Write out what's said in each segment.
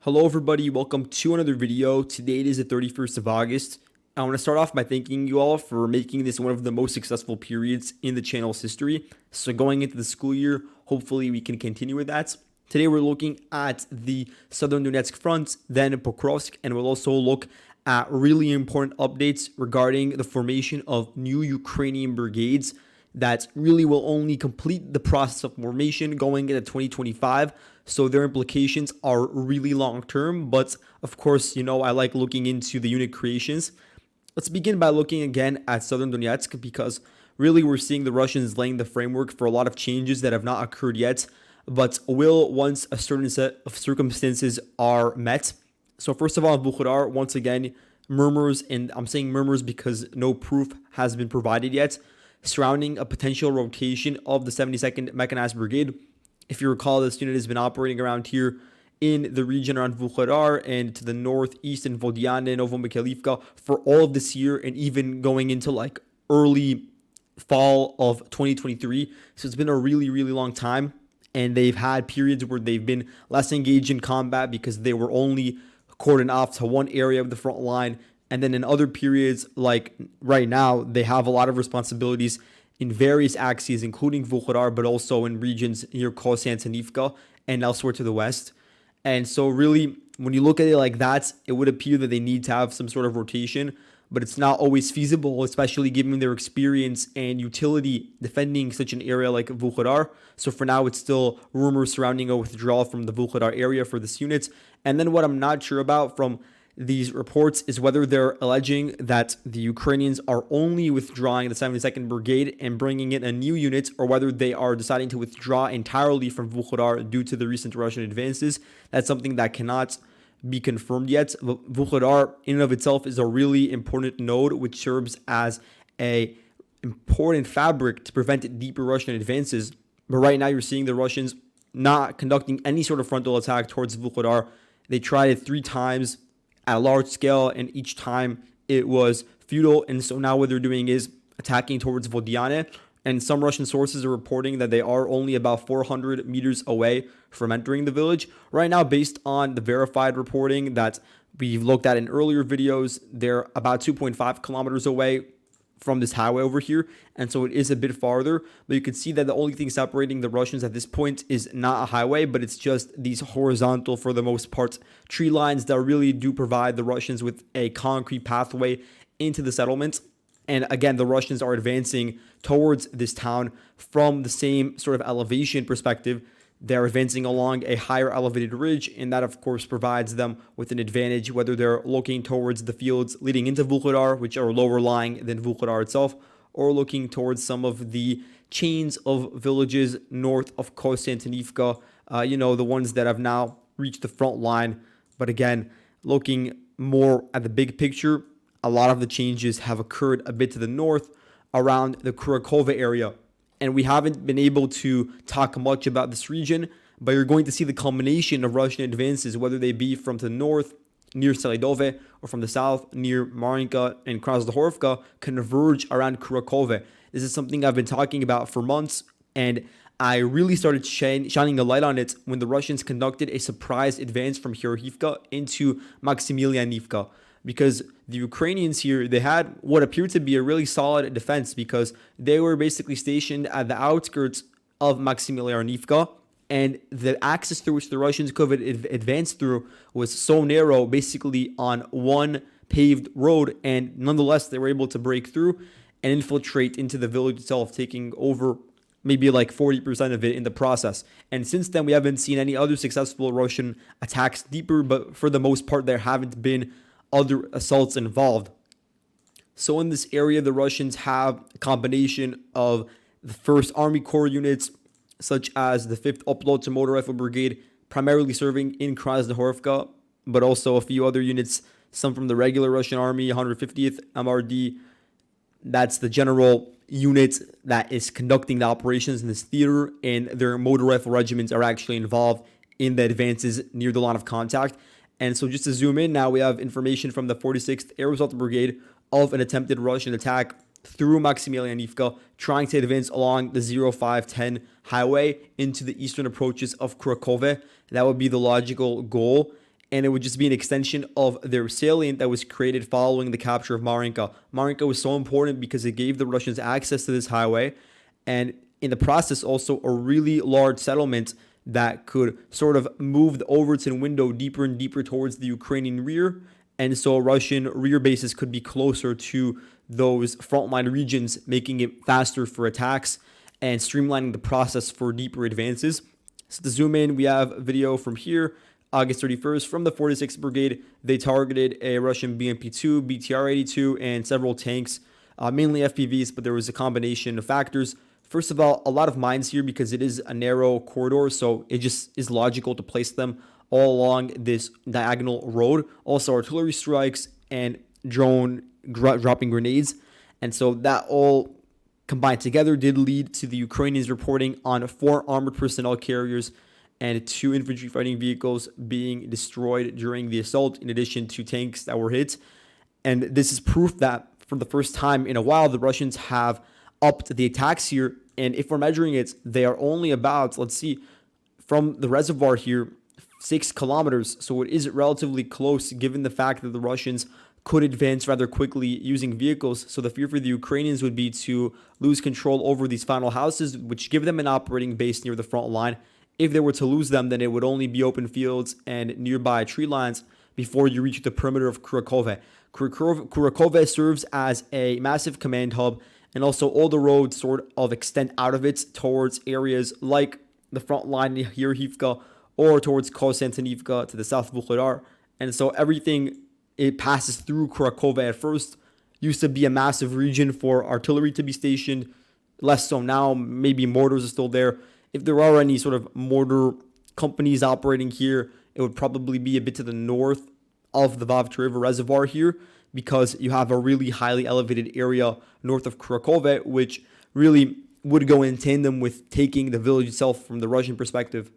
Hello everybody, welcome to another video. Today it is the 31st of August. I want to start off by thanking you all for making this one of the most successful periods in the channel's history. So going into the school year, hopefully we can continue with that. Today we're looking at the Southern Donetsk front, then Pokrovsk, and we'll also look at really important updates regarding the formation of new Ukrainian brigades that really will only complete the process of formation going into 2025. So their implications are really long term. But of course, I like looking into the unit creations. Let's begin by looking again at Southern Donetsk, because really we're seeing the Russians laying the framework for a lot of changes that have not occurred yet, but will once a certain set of circumstances are met. So first of all, Vuhledar, once again, murmurs, and I'm saying murmurs because no proof has been provided yet, surrounding a potential rotation of the 72nd Mechanized Brigade. If you recall, this unit has been operating around here in the region around Vuhledar and to the northeast in Vodiane, Karlivka for all of this year, and even going into like early fall of 2023. So it's been a really, really long time. And they've had periods where they've been less engaged in combat because they were only cordoned off to one area of the front line. And then in other periods, like right now, they have a lot of responsibilities in various axes, including Vuhledar, but also in regions near Konstantinivka and elsewhere to the west. And so really, when you look at it like that, it would appear that they need to have some sort of rotation, but it's not always feasible, especially given their experience and utility defending such an area like Vuhledar. So for now, it's still rumors surrounding a withdrawal from the Vuhledar area for this unit. And then what I'm not sure about from these reports is whether they're alleging that the Ukrainians are only withdrawing the 72nd Brigade and bringing in a new unit, or whether they are deciding to withdraw entirely from Vuhledar due to the recent Russian advances. That's something that cannot be confirmed yet. Vuhledar in and of itself is a really important node, which serves as a important fabric to prevent deeper Russian advances. But right now you're seeing the Russians not conducting any sort of frontal attack towards Vuhledar. They tried it 3 times at a large scale, and each time it was futile. And so now what they're doing is attacking towards Vodiane. And some Russian sources are reporting that they are only about 400 meters away from entering the village. Right now, based on the verified reporting that we've looked at in earlier videos, they're about 2.5 kilometers away from this highway over here. And so it is a bit farther. But you can see that the only thing separating the Russians at this point is not a highway, but it's just these horizontal, for the most part, tree lines that really do provide the Russians with a concrete pathway into the settlement. And again, the Russians are advancing towards this town from the same sort of elevation perspective. They're advancing along a higher elevated ridge, and that, of course, provides them with an advantage, whether they're looking towards the fields leading into Vuhledar, which are lower lying than Vuhledar itself, or looking towards some of the chains of villages north of Konstantinivka, the ones that have now reached the front line. But again, looking more at the big picture, a lot of the changes have occurred a bit to the north around the Kurakova area. And we haven't been able to talk much about this region, but you're going to see the culmination of Russian advances, whether they be from the north near Selydove or from the south near Marinka and Krasnohorivka, converge around Kurakova. This is something I've been talking about for months, and I really started shining a light on it when the Russians conducted a surprise advance from Karlivka into Maximilianivka. Because the Ukrainians here, they had what appeared to be a really solid defense, because they were basically stationed at the outskirts of Maximilianivka, and the axis through which the Russians could advance through was so narrow, basically on one paved road, and nonetheless they were able to break through and infiltrate into the village itself, taking over maybe like 40% of it in the process. And since then, we haven't seen any other successful Russian attacks deeper, but for the most part, there haven't been other assaults involved. So in this area, the Russians have a combination of the 1st Army Corps units, such as the 5th Upload Motor Rifle Brigade, primarily serving in Krasnohorivka, but also a few other units, some from the regular Russian Army, 150th MRD. That's the general unit that is conducting the operations in this theater, and their motor rifle regiments are actually involved in the advances near the line of contact. And so just to zoom in now, we have information from the 46th Air Assault Brigade of an attempted Russian attack through Maximilianivka, trying to advance along the 0510 highway into the eastern approaches of Kurakove. That would be the logical goal. and it would just be an extension of their salient that was created following the capture of Marinka. Marinka was so important because it gave the Russians access to this highway, and in the process also a really large settlement that could sort of move the Overton window deeper and deeper towards the Ukrainian rear, and so Russian rear bases could be closer to those frontline regions, making it faster for attacks and streamlining the process for deeper advances. So to zoom in, we have a video from here, August 31st, from the 46th Brigade. They targeted a Russian BMP-2, BTR-82, and several tanks, mainly FPVs, but there was a combination of factors. First of all, a lot of mines here because it is a narrow corridor, so it just is logical to place them all along this diagonal road. Also, artillery strikes and drone dropping grenades. And so that all combined together did lead to the Ukrainians reporting on 4 armored personnel carriers and 2 infantry fighting vehicles being destroyed during the assault, in addition to tanks that were hit. And this is proof that for the first time in a while, the Russians have upped the attacks here. And if we're measuring it, they are only about, let's see, from the reservoir here, 6 kilometers. So it is relatively close given the fact that the Russians could advance rather quickly using vehicles. So the fear for the Ukrainians would be to lose control over these final houses, which give them an operating base near the front line. If they were to lose them, then it would only be open fields and nearby tree lines before you reach the perimeter of Kurakove. Kurakove serves as a massive command hub, and also all the roads sort of extend out of it towards areas like the front line here, Hivka, or towards Konstantinivka to the south of Vuhledar. And so everything, it passes through Kurakove at first. Used to be a massive region for artillery to be stationed. Less so now. Maybe mortars are still there. If there are any sort of mortar companies operating here, it would probably be a bit to the north of the Vovcha River Reservoir here, because you have a really highly elevated area north of Kurakove, which really would go in tandem with taking the village itself from the Russian perspective.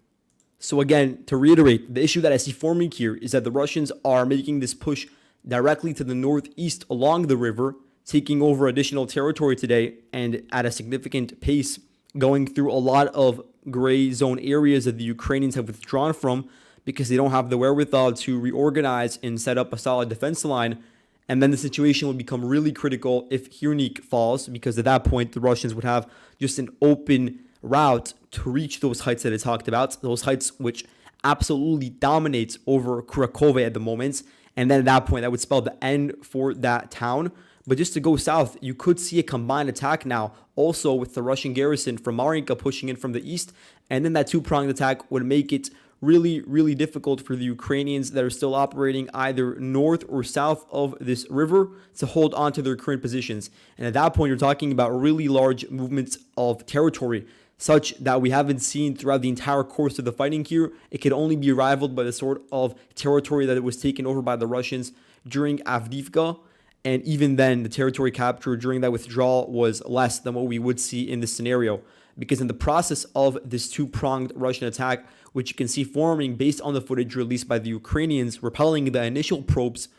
So again, to reiterate, the issue that I see forming here is that the Russians are making this push directly to the northeast along the river, taking over additional territory today and at a significant pace, going through a lot of gray zone areas that the Ukrainians have withdrawn from because they don't have the wherewithal to reorganize and set up a solid defense line. And then the situation would become really critical if Hirnik falls, because at that point, the Russians would have just an open route to reach those heights that I talked about, those heights which absolutely dominates over Kurakove at the moment. And then at that point, that would spell the end for that town. But just to go south, you could see a combined attack now, also with the Russian garrison from Marinka pushing in from the east. And then that two-pronged attack would make it really, really difficult for the Ukrainians that are still operating either north or south of this river to hold on to their current positions. And at that point, you're talking about really large movements of territory, such that we haven't seen throughout the entire course of the fighting here. It could only be rivaled by the sort of territory that it was taken over by the Russians during Avdiivka. And even then, the territory capture during that withdrawal was less than what we would see in this scenario. Because in the process of this two-pronged Russian attack, which you can see forming based on the footage released by the Ukrainians repelling the initial probes,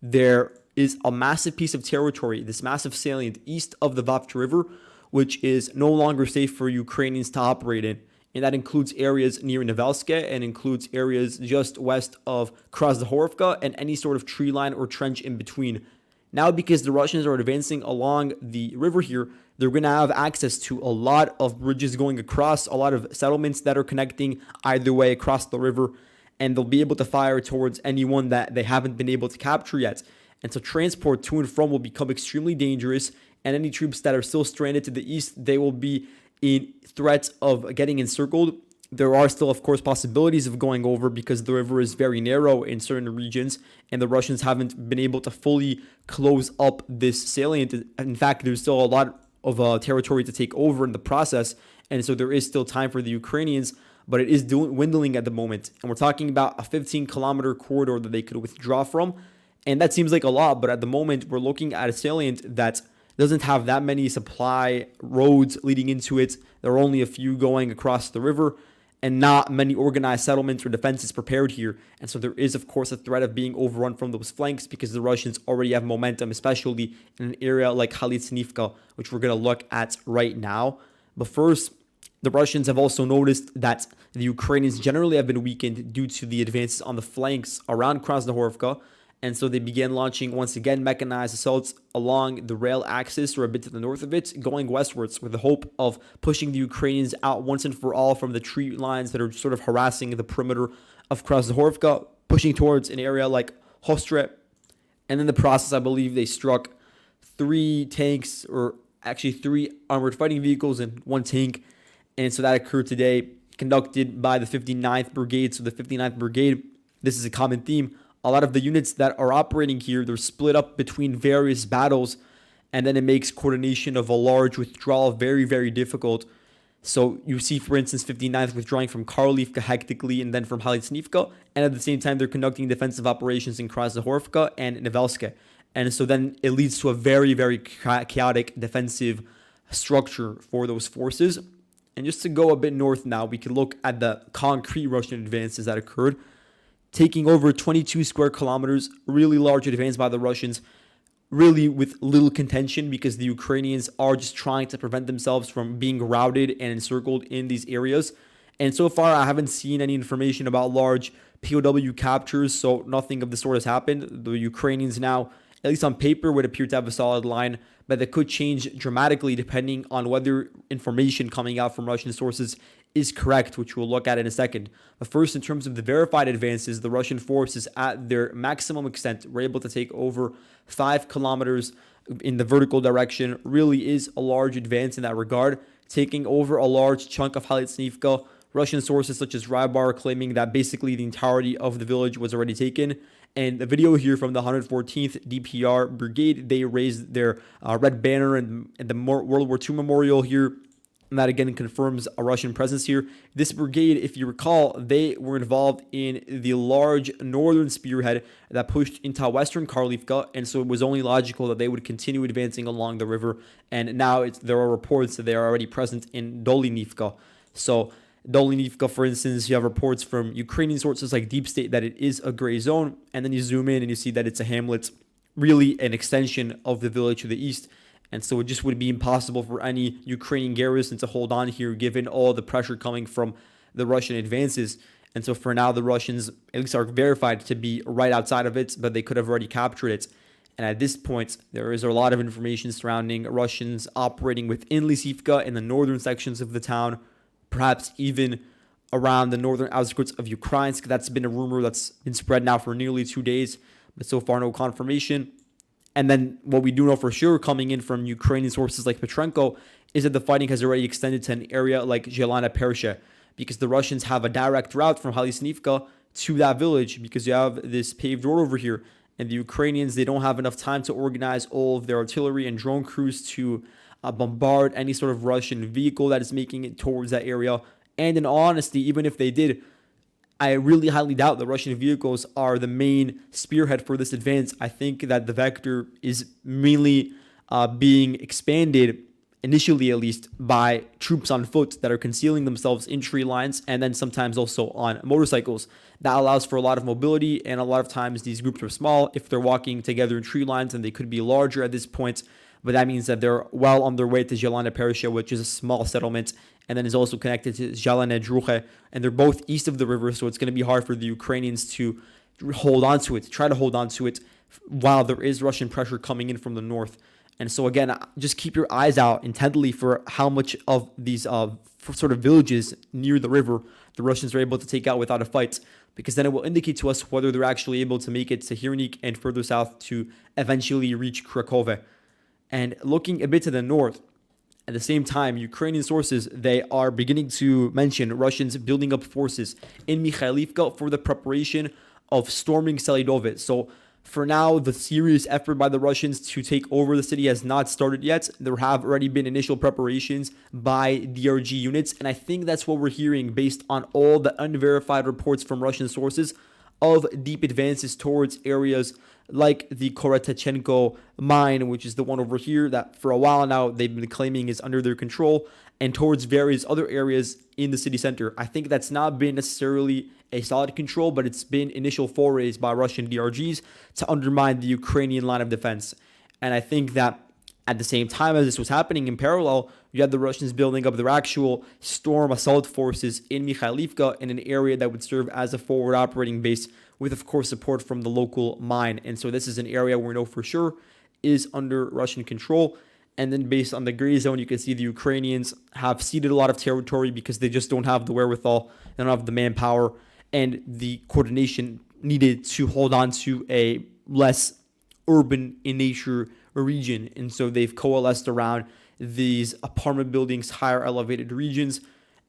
there is a massive piece of territory, this massive salient east of the Vovcha River, which is no longer safe for Ukrainians to operate in. And that includes areas near Nevelske and includes areas just west of Krasnohorivka and any sort of tree line or trench in between. Now, because the Russians are advancing along the river here, they're going to have access to a lot of bridges going across, a lot of settlements that are connecting either way across the river, and they'll be able to fire towards anyone that they haven't been able to capture yet. And so transport to and from will become extremely dangerous, and any troops that are still stranded to the east, they will be in threat of getting encircled. There are still, of course, possibilities of going over because the river is very narrow in certain regions, and the Russians haven't been able to fully close up this salient. In fact, there's still a lot of territory to take over in the process, and so there is still time for the Ukrainians, but it is dwindling at the moment. And we're talking about a 15-kilometer corridor that they could withdraw from, and that seems like a lot, but at the moment, we're looking at a salient that doesn't have that many supply roads leading into it. There are only a few going across the river, and not many organized settlements or defenses prepared here. And so there is, of course, a threat of being overrun from those flanks because the Russians already have momentum, especially in an area like Khalitsanivka, which we're going to look at right now. But first, The Russians have also noticed that the Ukrainians generally have been weakened due to the advances on the flanks around Krasnohorivka, and so they began launching once again mechanized assaults along the rail axis or a bit to the north of it, going westwards with the hope of pushing the Ukrainians out once and for all from the tree lines that are sort of harassing the perimeter of Krasnohorivka, pushing towards an area like Hostre. And in the process, I believe they struck 3 tanks, or actually 3 armored fighting vehicles and 1 tank. And so that occurred today, conducted by the 59th Brigade. So the 59th Brigade, this is a common theme. A lot of the units that are operating here, they're split up between various battles, and then it makes coordination of a large withdrawal very, very difficult. So you see, for instance, 59th withdrawing from Karlivka hectically and then from Halitsnivka, and at the same time, they're conducting defensive operations in Krasnohorivka and Nevelske. And so then it leads to a very, very chaotic defensive structure for those forces. And just to go a bit north now, we can look at the concrete Russian advances that occurred, taking over 22 square kilometers, really large advance by the Russians, really with little contention because the Ukrainians are just trying to prevent themselves from being routed and encircled in these areas. And so far, I haven't seen any information about large POW captures, so nothing of the sort has happened. The Ukrainians now, at least on paper, would appear to have a solid line, but that could change dramatically depending on whether information coming out from Russian sources is correct, which we'll look at in a second. But first, in terms of the verified advances, the Russian forces at their maximum extent were able to take over 5 kilometers in the vertical direction. Really is a large advance in that regard, taking over a large chunk of Halitsnivka. Russian sources such as Rybar are claiming that basically the entirety of the village was already taken. And the video here from the 114th DPR Brigade, they raised their red banner and the World War II memorial here. And that again confirms a Russian presence here. This brigade, if you recall, they were involved in the large northern spearhead that pushed into western Karlivka, and so it was only logical that they would continue advancing along the river. And now there are reports that they are already present in Dolynivka. So Dolynivka, for instance, you have reports from Ukrainian sources like Deep State that it is a gray zone, and then you zoom in and you see that it's a hamlet, really an extension of the village to the east. And so it just would be impossible for any Ukrainian garrison to hold on here given all the pressure coming from the Russian advances. And so for now, the Russians at least are verified to be right outside of it, but they could have already captured it. And at this point, there is a lot of information surrounding Russians operating within Lysivka in the northern sections of the town, perhaps even around the northern outskirts of Ukrainsk. That's been a rumor that's been spread now for nearly 2 days, but so far no confirmation. And then what we do know for sure coming in from Ukrainian sources like Petrenko is that the fighting has already extended to an area like Zelana Persha, because the Russians have a direct route from Halitsnivka to that village because you have this paved road over here. And the Ukrainians, they don't have enough time to organize all of their artillery and drone crews to bombard any sort of Russian vehicle that is making it towards that area. And in all honesty, even if they did, I really highly doubt the Russian vehicles are the main spearhead for this advance. I think that the vector is mainly being expanded, initially at least, by troops on foot that are concealing themselves in tree lines, and then sometimes also on motorcycles. That allows for a lot of mobility, and a lot of times these groups are small. If they're walking together in tree lines, then they could be larger at this point, but that means that they're well on their way to Zelana Persha, which is a small settlement, and then is also connected to Zelane Druche, and they're both east of the river, so it's going to be hard for the Ukrainians to hold on to it, try to hold on to it, while there is Russian pressure coming in from the north. And so again, just keep your eyes out intently for how much of these sort of villages near the river the Russians are able to take out without a fight, because then it will indicate to us whether they're actually able to make it to Hirnik and further south to eventually reach Krakow. And looking a bit to the north, at the same time, Ukrainian sources, they are beginning to mention Russians building up forces in Mikhailivka for the preparation of storming Selydove. So for now, the serious effort by the Russians to take over the city has not started yet. There have already been initial preparations by DRG units, and I think that's what we're hearing based on all the unverified reports from Russian sources of deep advances towards areas like the Koretachenko mine, which is the one over here that for a while now they've been claiming is under their control, and towards various other areas in the city center. I think that's not been necessarily a solid control, but it's been initial forays by Russian DRGs to undermine the Ukrainian line of defense. And I think that At the same time as this was happening in parallel, you had the Russians building up their actual storm assault forces in Mikhailivka in an area that would serve as a forward operating base with, of course, support from the local mine. And so this is an area we know for sure is under Russian control. And then based on the gray zone, you can see the Ukrainians have ceded a lot of territory because they just don't have the wherewithal, they don't have the manpower and the coordination needed to hold on to a less urban in nature region. And so they've coalesced around these apartment buildings, higher elevated regions.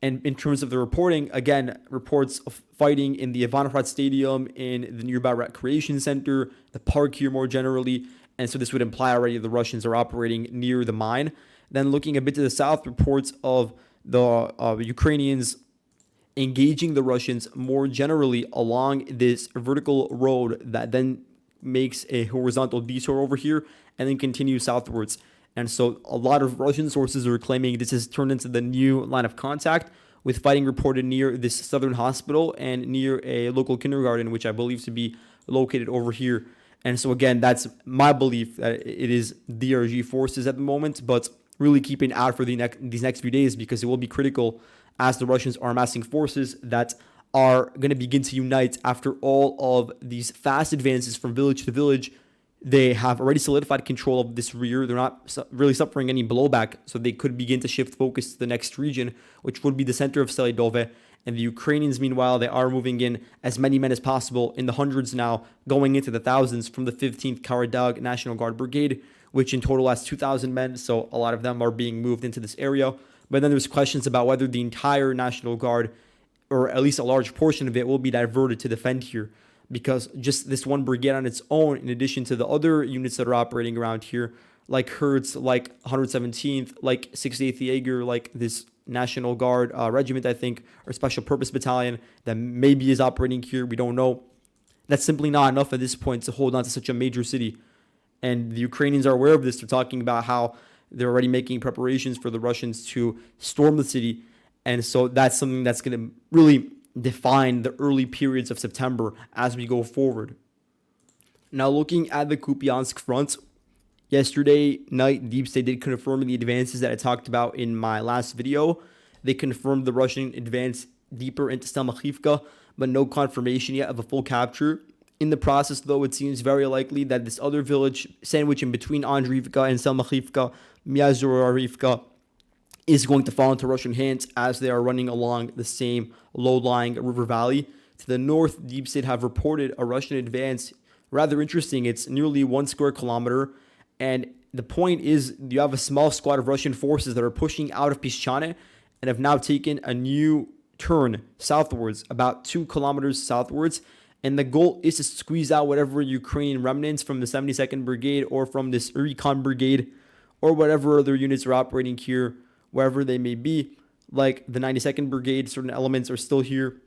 And in terms of the reporting, again, reports of fighting in the Ivanohrad Stadium, in the nearby recreation center, the park here more generally. And so this would imply already the Russians are operating near the mine. Then looking a bit to the south, reports of the Ukrainians engaging the Russians more generally along this vertical road that then makes a horizontal detour over here and then continues southwards. And so a lot of Russian sources are claiming this has turned into the new line of contact, with fighting reported near this southern hospital and near a local kindergarten, which I believe to be located over here. And so again, that's my belief that it is DRG forces at the moment, but really keep an eye for these next few days, because it will be critical as the Russians are amassing forces that are going to begin to unite after all of these fast advances from village to village. They have already solidified control of this rear. They're not really suffering any blowback, so they could begin to shift focus to the next region, which would be the center of Selydove. And the Ukrainians, meanwhile, they are moving in as many men as possible, in the hundreds now, going into the thousands from the 15th Karlivka National Guard Brigade, which in total has 2,000 men, so a lot of them are being moved into this area. But then there's questions about whether the entire National Guard, or at least a large portion of it, will be diverted to defend here, because just this one brigade on its own, in addition to the other units that are operating around here, like Hertz, like 117th, like 68th Jaeger, like this National Guard regiment, I think, or Special Purpose Battalion that maybe is operating here, we don't know. That's simply not enough at this point to hold on to such a major city. And the Ukrainians are aware of this. They're talking about how they're already making preparations for the Russians to storm the city. And so that's something that's going to really define the early periods of September as we go forward. Now, looking at the Kupiansk front, yesterday night, Deep State did confirm the advances that I talked about in my last video. They confirmed the Russian advance deeper into Selydove, but no confirmation yet of a full capture. In the process, though, it seems very likely that this other village, sandwiched in between Andriivka and Selydove, Myazorivka, is going to fall into Russian hands as they are running along the same low-lying river valley. To the north, Deep State have reported a Russian advance. Rather interesting. It's nearly 1 square kilometer. And the point is, you have a small squad of Russian forces that are pushing out of Pishchane and have now taken a new turn southwards, about 2 kilometers southwards. And the goal is to squeeze out whatever Ukrainian remnants from the 72nd Brigade or from this Recon Brigade or whatever other units are operating here, wherever they may be, like the 92nd Brigade. Certain elements are still here.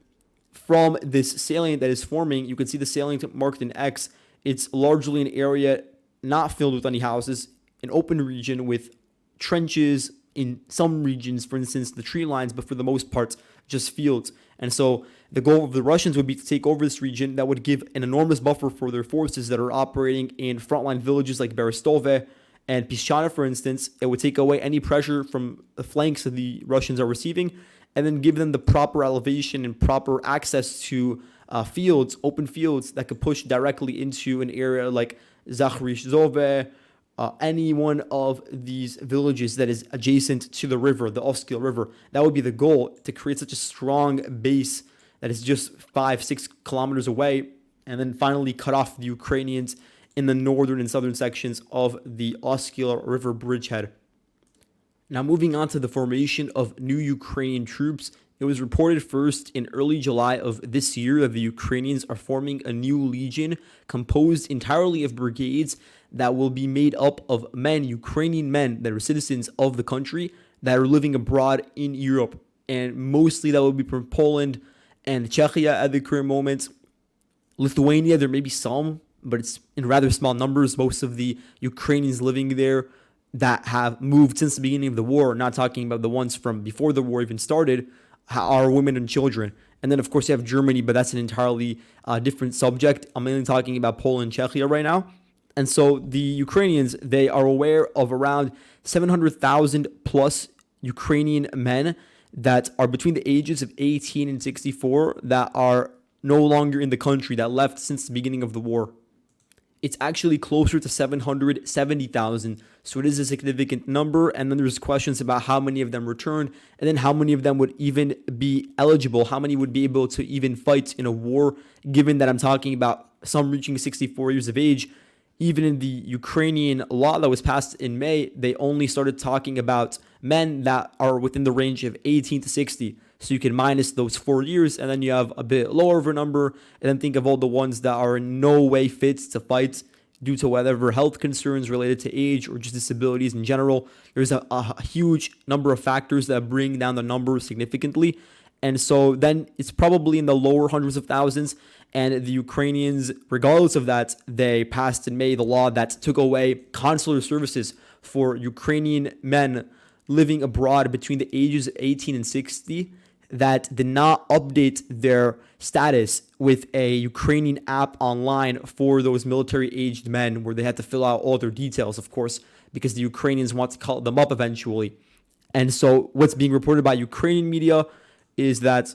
From this salient that is forming, you can see the salient marked in X. It's largely an area not filled with any houses, an open region with trenches in some regions, for instance, the tree lines, but for the most part, just fields. And so the goal of the Russians would be to take over this region. That would give an enormous buffer for their forces that are operating in frontline villages like Berestove and Pishchane, for instance. It would take away any pressure from the flanks that the Russians are receiving, and then give them the proper elevation and proper access to fields, open fields that could push directly into an area like Zakhrishzove, any one of these villages that is adjacent to the river, the Oskil River. That would be the goal, to create such a strong base that is just 5-6 kilometers away, and then finally cut off the Ukrainians in the northern and southern sections of the Oskil River bridgehead. Now, moving on to the formation of new Ukrainian troops, it was reported first in early July of this year that the Ukrainians are forming a new legion composed entirely of brigades that will be made up of men, Ukrainian men that are citizens of the country that are living abroad in Europe. And mostly that will be from Poland and Czechia at the current moment. Lithuania, there may be some, but it's in rather small numbers. Most of the Ukrainians living there that have moved since the beginning of the war, not talking about the ones from before the war even started, are women and children. And then, of course, you have Germany, but that's an entirely different subject. I'm mainly talking about Poland and Czechia right now. And so the Ukrainians, they are aware of around 700,000 plus Ukrainian men that are between the ages of 18 and 64 that are no longer in the country, that left since the beginning of the war. It's actually closer to 770,000. So it is a significant number. And then there's questions about how many of them returned, and then how many of them would even be eligible, how many would be able to even fight in a war, given that I'm talking about some reaching 64 years of age. Even in the Ukrainian law that was passed in May, they only started talking about men that are within the range of 18 to 60. So you can minus those 4 years, and then you have a bit lower of a number. And then think of all the ones that are in no way fit to fight due to whatever health concerns related to age or just disabilities in general. There's a huge number of factors that bring down the number significantly. And so then it's probably in the lower hundreds of thousands. And the Ukrainians, regardless of that, they passed in May the law that took away consular services for Ukrainian men living abroad between the ages of 18 and 60 that did not update their status with a Ukrainian app online for those military-aged men, where they had to fill out all their details, of course, because the Ukrainians want to call them up eventually. And so what's being reported by Ukrainian media is that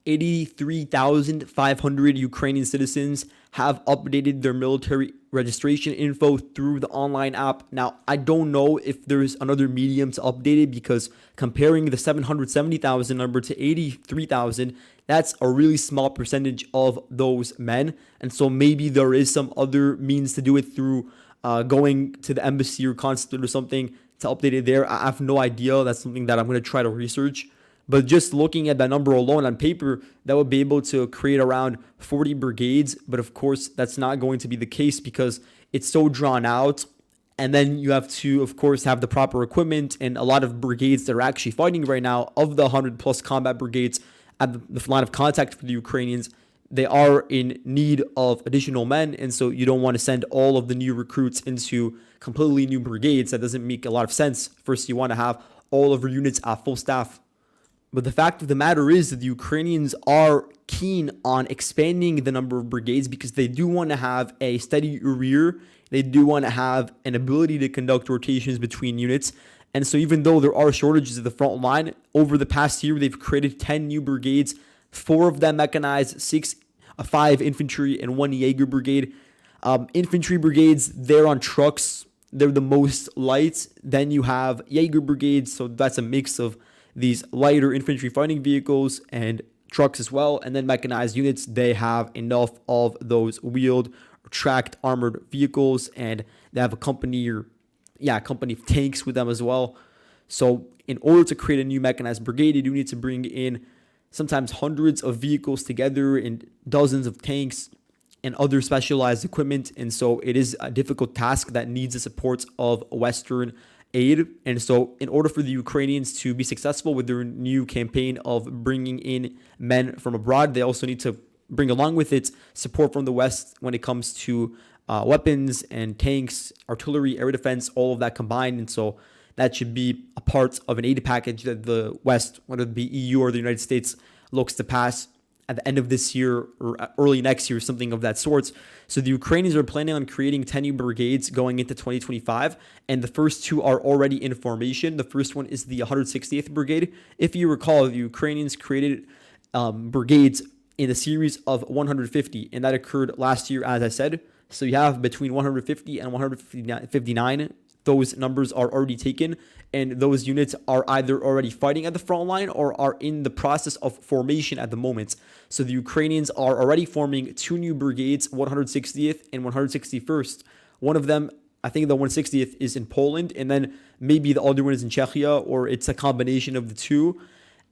83,500 Ukrainian citizens have updated their military registration info through the online app. Now, I don't know if there's another medium to update it, because comparing the 770,000 number to 83,000, that's a really small percentage of those men. And so maybe there is some other means to do it through going to the embassy or consulate or something to update it there. I have no idea. That's something that I'm going to try to research. But just looking at that number alone on paper, that would be able to create around 40 brigades. But of course, that's not going to be the case because it's so drawn out. And then you have to, of course, have the proper equipment. And a lot of brigades that are actually fighting right now, of the 100 plus combat brigades at the line of contact for the Ukrainians, they are in need of additional men. And so you don't want to send all of the new recruits into completely new brigades. That doesn't make a lot of sense. First, you want to have all of your units at full staff. But the fact of the matter is that the Ukrainians are keen on expanding the number of brigades because they do want to have a steady rear. They do want to have an ability to conduct rotations between units. And so even though there are shortages at the front line, over the past year, they've created 10 new brigades, 4 of them mechanized, 5 infantry, and 1 Jaeger brigade. Infantry brigades, they're on trucks. They're the most light. Then you have Jaeger brigades, so that's a mix of these lighter infantry fighting vehicles and trucks as well. And then mechanized units, they have enough of those wheeled or tracked armored vehicles, and they have a company of tanks with them as well. So in order to create a new mechanized brigade, you do need to bring in sometimes hundreds of vehicles together and dozens of tanks and other specialized equipment. And so it is a difficult task that needs the support of Western aid. And so in order for the Ukrainians to be successful with their new campaign of bringing in men from abroad, they also need to bring along with it support from the West when it comes to weapons and tanks, artillery, air defense, all of that combined. And so that should be a part of an aid package that the West, whether it be EU or the United States, looks to pass at the end of this year or early next year, something of that sort. So the Ukrainians are planning on creating 10 new brigades going into 2025, and the first 2 are already in formation. The first one is the 160th Brigade. If you recall, the Ukrainians created brigades in a series of 150, and that occurred last year, as I said. So you have between 150 and 159. Those numbers are already taken, and those units are either already fighting at the front line or are in the process of formation at the moment. So the Ukrainians are already forming 2 new brigades, 160th and 161st. One of them, I think the 160th, is in Poland, and then maybe the other one is in Czechia, or it's a combination of the 2.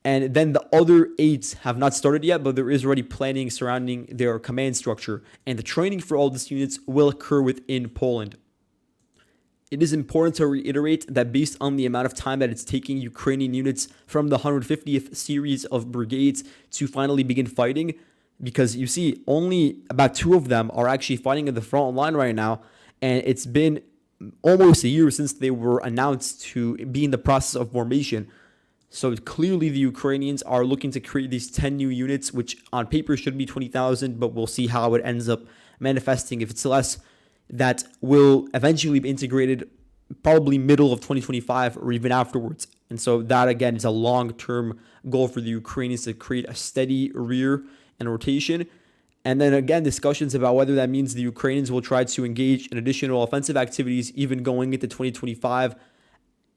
And then the other 8 have not started yet, but there is already planning surrounding their command structure. And the training for all these units will occur within Poland. It is important to reiterate that based on the amount of time that it's taking Ukrainian units from the 150th series of brigades to finally begin fighting, because you see only about 2 of them are actually fighting at the front line right now, and it's been almost a year since they were announced to be in the process of formation. So clearly the Ukrainians are looking to create these 10 new units, which on paper should be 20,000, but we'll see how it ends up manifesting. If it's less, that will eventually be integrated probably middle of 2025 or even afterwards. And so that, again, is a long-term goal for the Ukrainians to create a steady rear and rotation. And then again, discussions about whether that means the Ukrainians will try to engage in additional offensive activities even going into 2025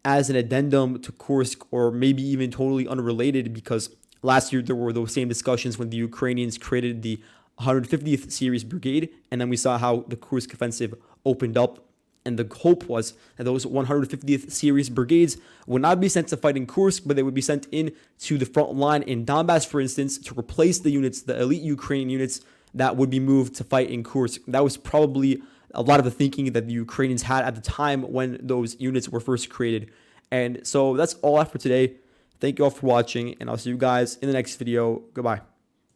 as an addendum to Kursk, or maybe even totally unrelated, because last year there were those same discussions when the Ukrainians created the 150th Series Brigade, and then we saw how the Kursk offensive opened up. And the hope was that those 150th Series Brigades would not be sent to fight in Kursk, but they would be sent in to the front line in Donbass, for instance, to replace the units, the elite Ukrainian units that would be moved to fight in Kursk. That was probably a lot of the thinking that the Ukrainians had at the time when those units were first created. And so that's all I have for today. Thank you all for watching, and I'll see you guys in the next video. Goodbye.